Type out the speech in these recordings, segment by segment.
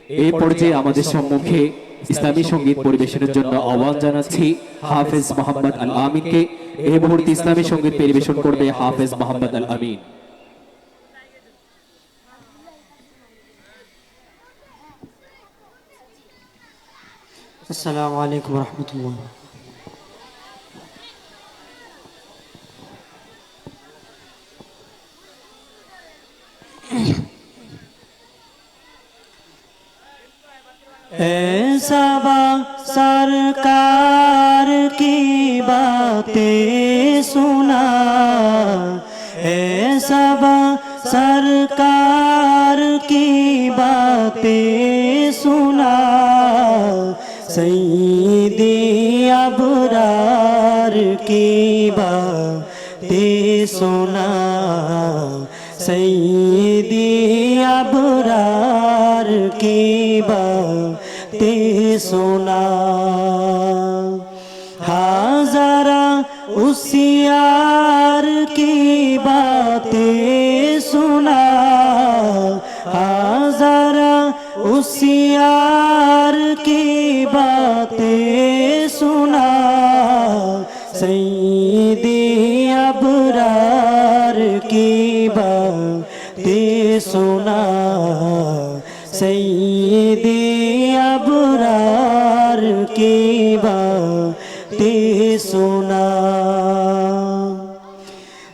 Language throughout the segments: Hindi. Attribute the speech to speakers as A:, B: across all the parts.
A: এই পর্যায়ে আমাদের সম্মুখে ইসলামী সঙ্গীত পরিবেশনের জন্য আহ্বান জানাচ্ছি হাফেজ মোহাম্মদ আল আমিনকে। এই মুহূর্তে ইসলামী সঙ্গীত পরিবেশন করবে হাফেজ মোহাম্মদ আল আমিন।
B: আসসালামু আলাইকুম ওয়া রাহমাতুল্লাহ। सबा सरकार की बातें सुना, सबा सरकार की बातें सुना, सैयदी अबरार की बातें सुना, सैयदी अबरार की बातें सुना। हाज़रा उसी यार की बातें सुना, हाज़रा उसी यार की बातें सुना, सैयदी अबरार की बातें सुना, सैयदी अबरार की बातें सुना।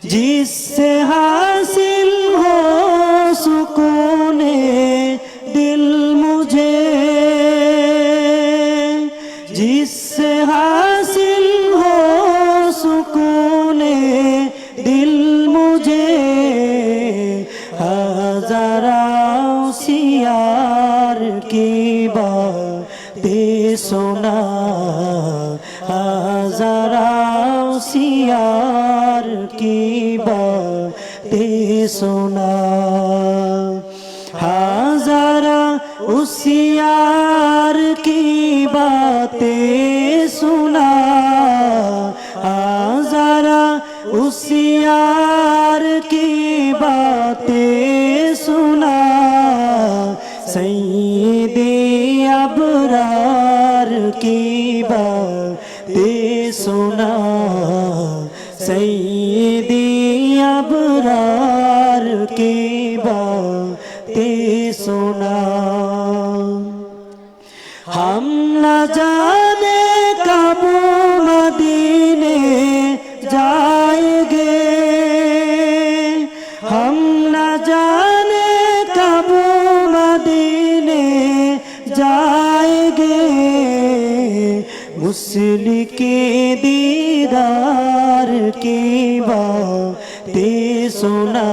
B: जिससे हासिल हो सुकूने दिल मुझे, जिससे हासिल हो सुकूने दिल मुझे, हज़ारा उसी यार की बातें सुना, हज़ारा उसी यार की बातें सुना, हज़ारा उसी यार की बातें सुना, हज़ारा उसी यार की बातें सुना, सैयदी अबरार की बातें सुना, सैयदी अबरार की बातें सुना। हम न जाने कब मदीने जाएंगे, हम न जाने कब मदीने जाएंगे, मुस्लिम के दीदार की बातें सुना,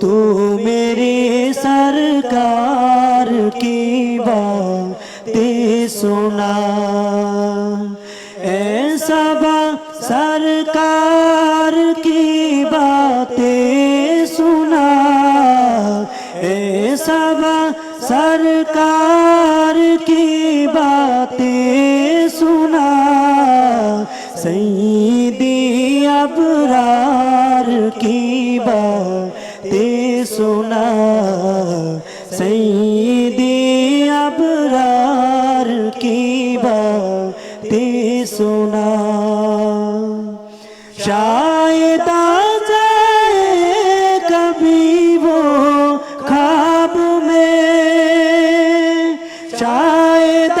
B: तू मेरे सरकार की बातें सुना। ऐसा सरकार की बातें सुना, ऐसा सरकार की बातें सुना, सैयदी अबरार की बातें सुना, सैयदी अबरार की बातें सुना। शायद आ जाए कभी वो ख्वाब में, शायद आ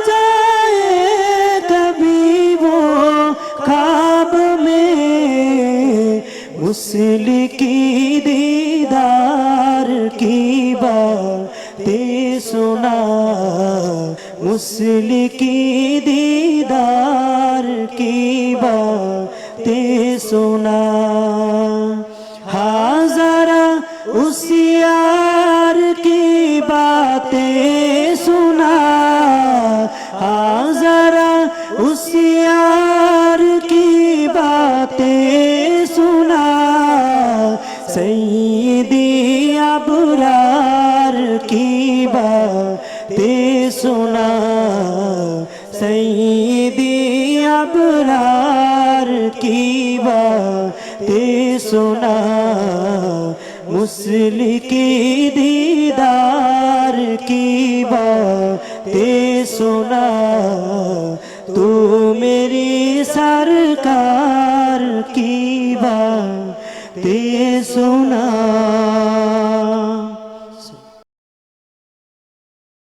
B: जाए कभी वो ख्वाब में, मुस्लिम की दीदार की बातें सुना, मुस्लिम की दीदार की बातें सुना। हाज़रा उसी यार की बातें सुना, हाज़रा उसी यार की बातें सुना, सैयदी अबरार की बातें सुना, सैयदी अबरार की बातें सुना, मुस्लिम की दीदार की बातें सुना, तू मेरी सरकार की बातें सुना।